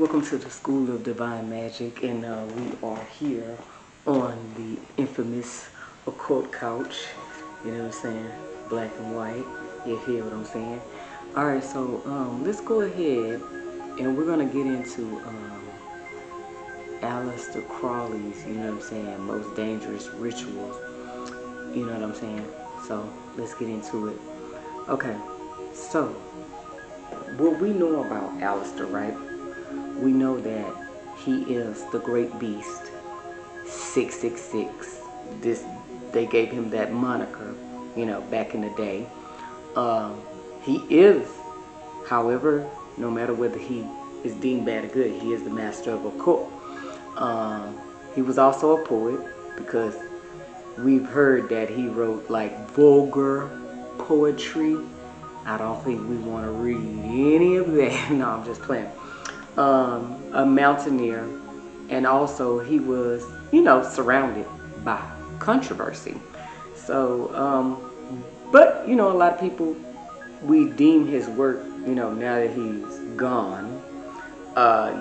Welcome to the School of Divine Magic, and we are here on the infamous occult couch. You know what I'm saying? Black and white. You hear what I'm saying? Alright, so let's go ahead and we're gonna get into Aleister Crowley's, you know what I'm saying, most dangerous rituals. You know what I'm saying? So let's get into it. Okay, so what we know about Aleister, right? We know that he is the great beast, 666. They gave him that moniker, you know, back in the day. He is, however, no matter whether he is deemed bad or good, he is the master of occult. He was also a poet, because we've heard that he wrote like vulgar poetry. I don't think we want to read any of that. No, I'm just playing. A mountaineer, and also he was, you know, surrounded by controversy. So, but, you know, a lot of people, we deem his work, you know, now that he's gone,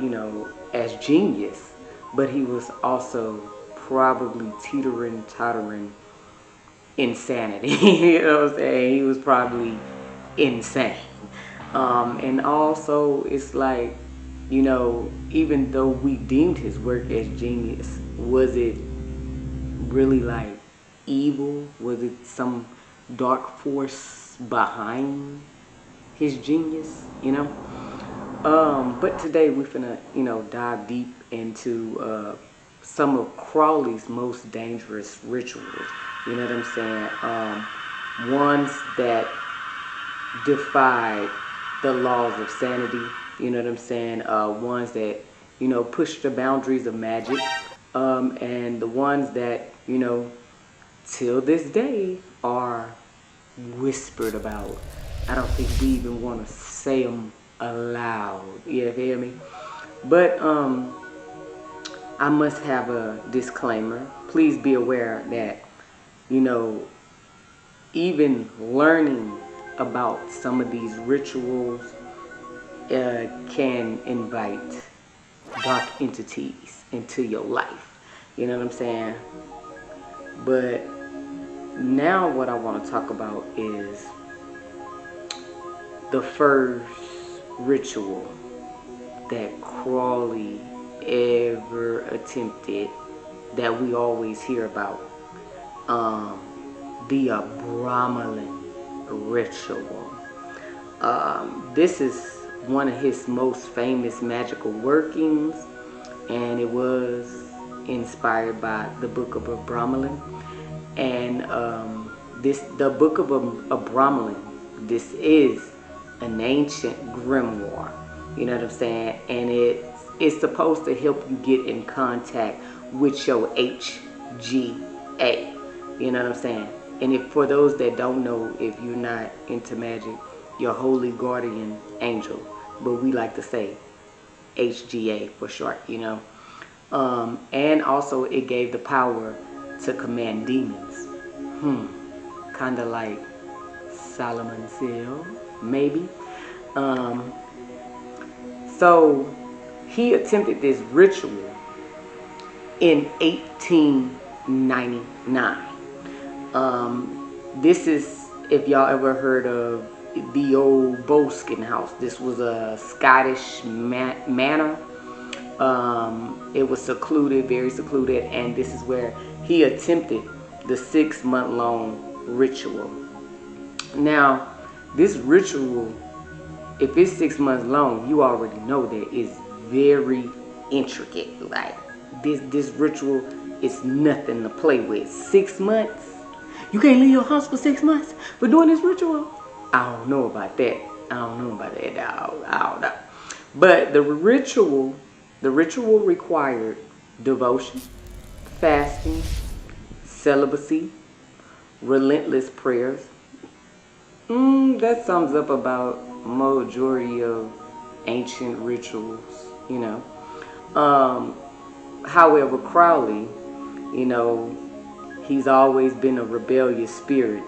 you know, as genius, but he was also probably tottering insanity. You know what I'm saying? He was probably insane. And also, it's like, you know, even though we deemed his work as genius, was it really like evil? Was it some dark force behind his genius, you know? But today we're gonna, you know, dive deep into some of Crowley's most dangerous rituals. You know what I'm saying? Ones that defied the laws of sanity. You know what I'm saying? Ones that, you know, push the boundaries of magic. And the ones that, you know, till this day are whispered about. I don't think we even want to say them aloud. You hear me? But I must have a disclaimer. Please be aware that, you know, even learning about some of these rituals can invite dark entities into your life. You know what I'm saying? But now what I want to talk about is the first ritual that Crowley ever attempted, that we always hear about, the Abramelin ritual. This is one of his most famous magical workings, and it was inspired by the Book of Abramelin. And the Book of Abramelin, this is an ancient grimoire, you know what I'm saying? And it's supposed to help you get in contact with your HGA, you know what I'm saying? And if, for those that don't know, if you're not into magic, your holy guardian angel, but we like to say HGA for short, you know. And also it gave the power to command demons. Kind of like Solomon's Seal, maybe. So he attempted this ritual in 1899. This is, if y'all ever heard of the old Boskin house. This was a Scottish manor. It was secluded, very secluded, and this is where he attempted the 6-month-long ritual. Now, this ritual, if it's 6 months long, you already know that it's very intricate. Like, this ritual is nothing to play with. 6 months? You can't leave your house for 6 months for doing this ritual? I don't know about that. I don't know. But the ritual required devotion, fasting, celibacy, relentless prayers. That sums up about majority of ancient rituals, you know. However, Crowley, you know, he's always been a rebellious spirit.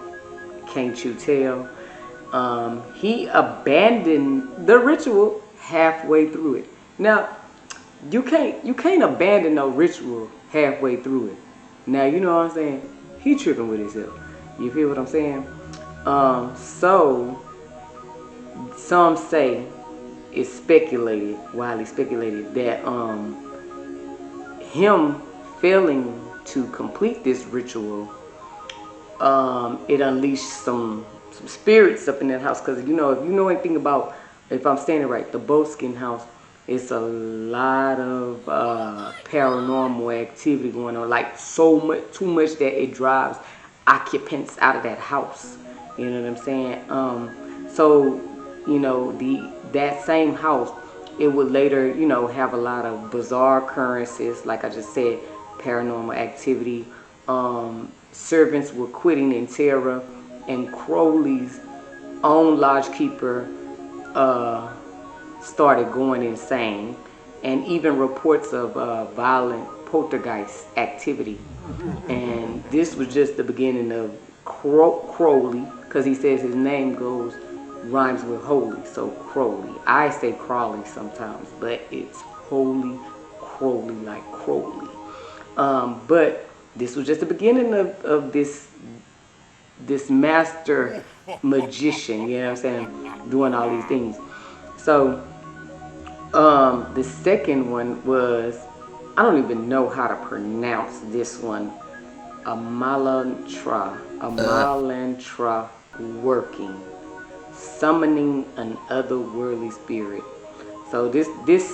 Can't you tell? He abandoned the ritual halfway through it. Now, you can't abandon no ritual halfway through it. Now you know what I'm saying? He tripping with himself. You feel what I'm saying? So some say it's speculated, widely speculated, that him failing to complete this ritual, it unleashed some spirits up in that house. Because if you know anything about, if I'm standing right, the Boskin house, it's a lot of paranormal activity going on, like too much that it drives occupants out of that house. You know what I'm saying? So that same house, it would later have a lot of bizarre occurrences, like I just said, paranormal activity. Servants were quitting in terror, and Crowley's own lodgekeeper started going insane, and even reports of violent poltergeist activity. And this was just the beginning of Crowley, because he says his name rhymes with holy, so Crowley. I say Crowley sometimes, but it's holy Crowley, like Crowley. But this was just the beginning of this master magician, you know what I'm saying, doing all these things. So the second one was, I don't even know how to pronounce this one, Amalantra working, summoning an otherworldly spirit. So this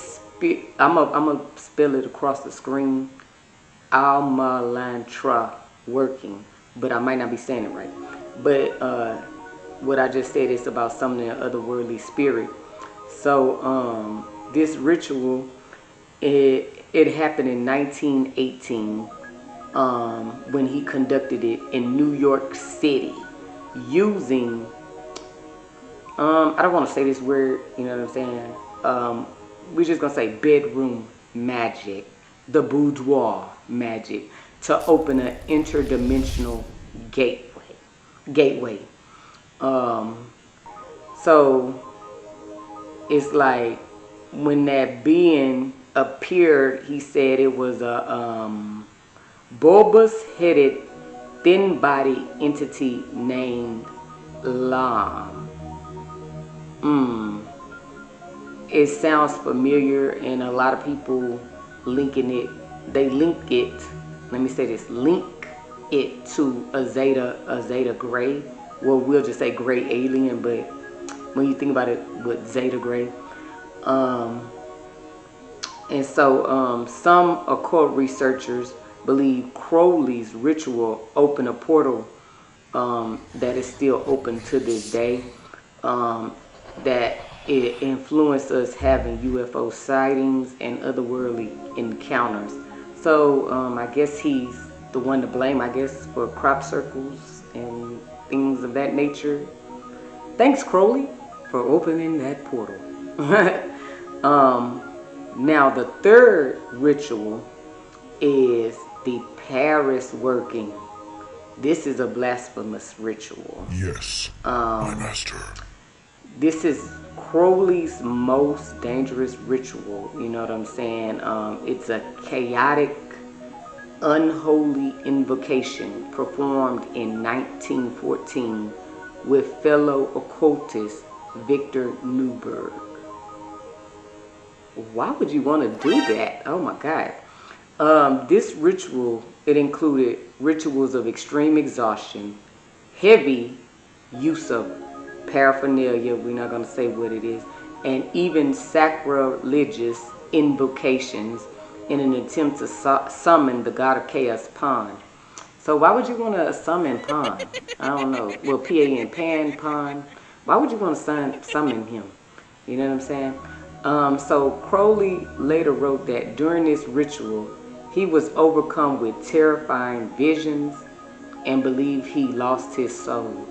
spirit, I'm gonna spell it across the screen, Amalantra working, but I might not be saying it right. But what I just said is about summoning an otherworldly spirit. So this ritual, it happened in 1918 when he conducted it in New York City using, I don't want to say this word, you know what I'm saying? We're just going to say bedroom magic, the boudoir magic, to open an interdimensional gateway. So it's like when that being appeared, he said it was a bulbous-headed, thin-bodied entity named Lam. It sounds familiar, and a lot of people link it, let me say this, link it to a Zeta Gray. Well, we'll just say gray alien, but when you think about it with Zeta Gray. And so some occult researchers believe Crowley's ritual opened a portal that is still open to this day, that it influenced us having UFO sightings and otherworldly encounters. So I guess he's the one to blame, I guess, for crop circles and things of that nature. Thanks, Crowley, for opening that portal. Now the third ritual is the Paris working. This is a blasphemous ritual. Yes, my master. This is Crowley's most dangerous ritual, you know what I'm saying? It's a chaotic, unholy invocation performed in 1914 with fellow occultist Victor Newberg. Why would you want to do that? Oh my God. This ritual, it included rituals of extreme exhaustion, heavy use of paraphernalia, we're not going to say what it is, and even sacrilegious invocations in an attempt to summon the god of chaos, Pan. So why would you want to summon Pan? I don't know. Well, Pan, Pan. Why would you want to summon him? You know what I'm saying? So Crowley later wrote that during this ritual, he was overcome with terrifying visions and believed he lost his soul.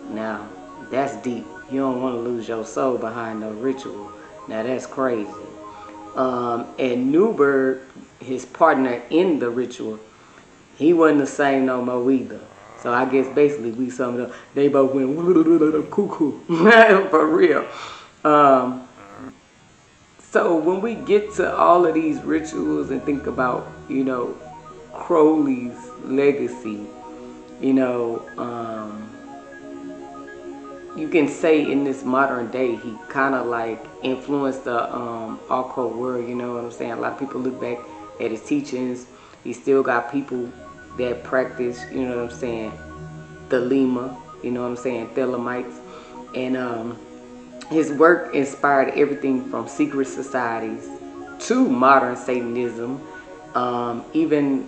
Now, that's deep. You don't want to lose your soul behind no ritual. Now, that's crazy. And Newberg, his partner in the ritual, he wasn't the same no more either. So I guess basically we summed up, they both went cuckoo. For real. So when we get to all of these rituals and think about, you know, Crowley's legacy, you know, you can say in this modern day, he kind of like influenced the occult world, you know what I'm saying? A lot of people look back at his teachings. He still got people that practice, you know what I'm saying, Thelema, you know what I'm saying, Thelemites. And his work inspired everything from secret societies to modern Satanism, even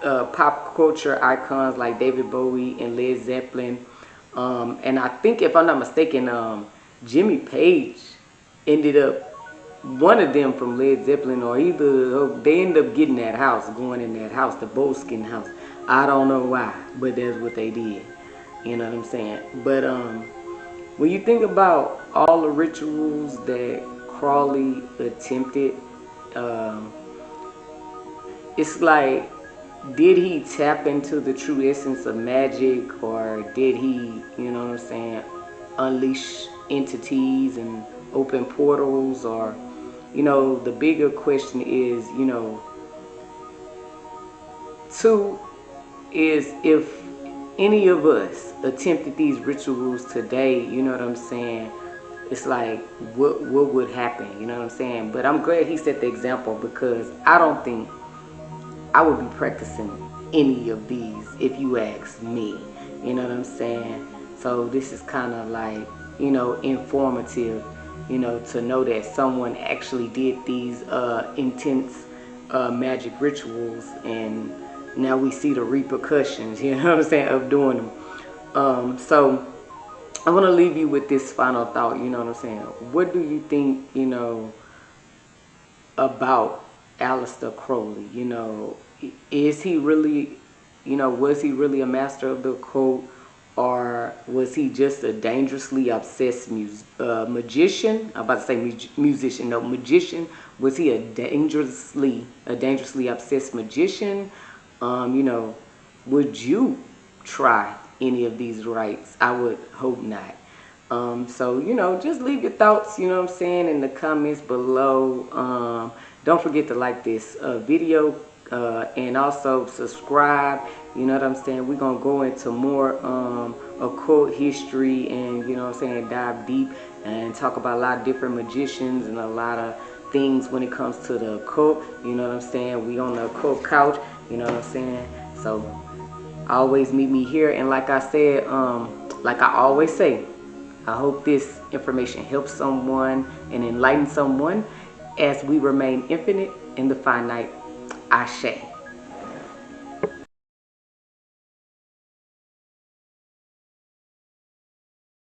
pop culture icons like David Bowie and Led Zeppelin. And I think, if I'm not mistaken, Jimmy Page ended up, one of them from Led Zeppelin, or either they ended up getting that house, going in that house, the Boleskine house. I don't know why, but that's what they did. You know what I'm saying? But when you think about all the rituals that Crowley attempted, it's like, did he tap into the true essence of magic, or did he, you know what I'm saying, unleash entities and open portals? Or, you know, the bigger question is, you know, two, is if any of us attempted these rituals today, you know what I'm saying, it's like, what would happen, you know what I'm saying? But I'm glad he set the example, because I don't think I would be practicing any of these if you ask me, you know what I'm saying? So this is kind of like, you know, informative, you know, to know that someone actually did these intense magic rituals, and now we see the repercussions, you know what I'm saying, of doing them. So I want to leave you with this final thought, you know what I'm saying? What do you think, you know, about Aleister Crowley? You know, is he really, you know, was he really a master of the occult, or was he just a dangerously obsessed magician? I'm about to say musician, no, magician. Was he a dangerously obsessed magician? You know, would you try any of these rites? I would hope not. So, you know, just leave your thoughts, you know what I'm saying, in the comments below. Don't forget to like this video, and also subscribe, you know what I'm saying. We're going to go into more occult history, and, you know what I'm saying, dive deep and talk about a lot of different magicians and a lot of things when it comes to the occult, you know what I'm saying. We on the occult couch, you know what I'm saying. So always meet me here, and like I said, like I always say, I hope this information helps someone and enlightens someone as we remain infinite in the finite. Ashe.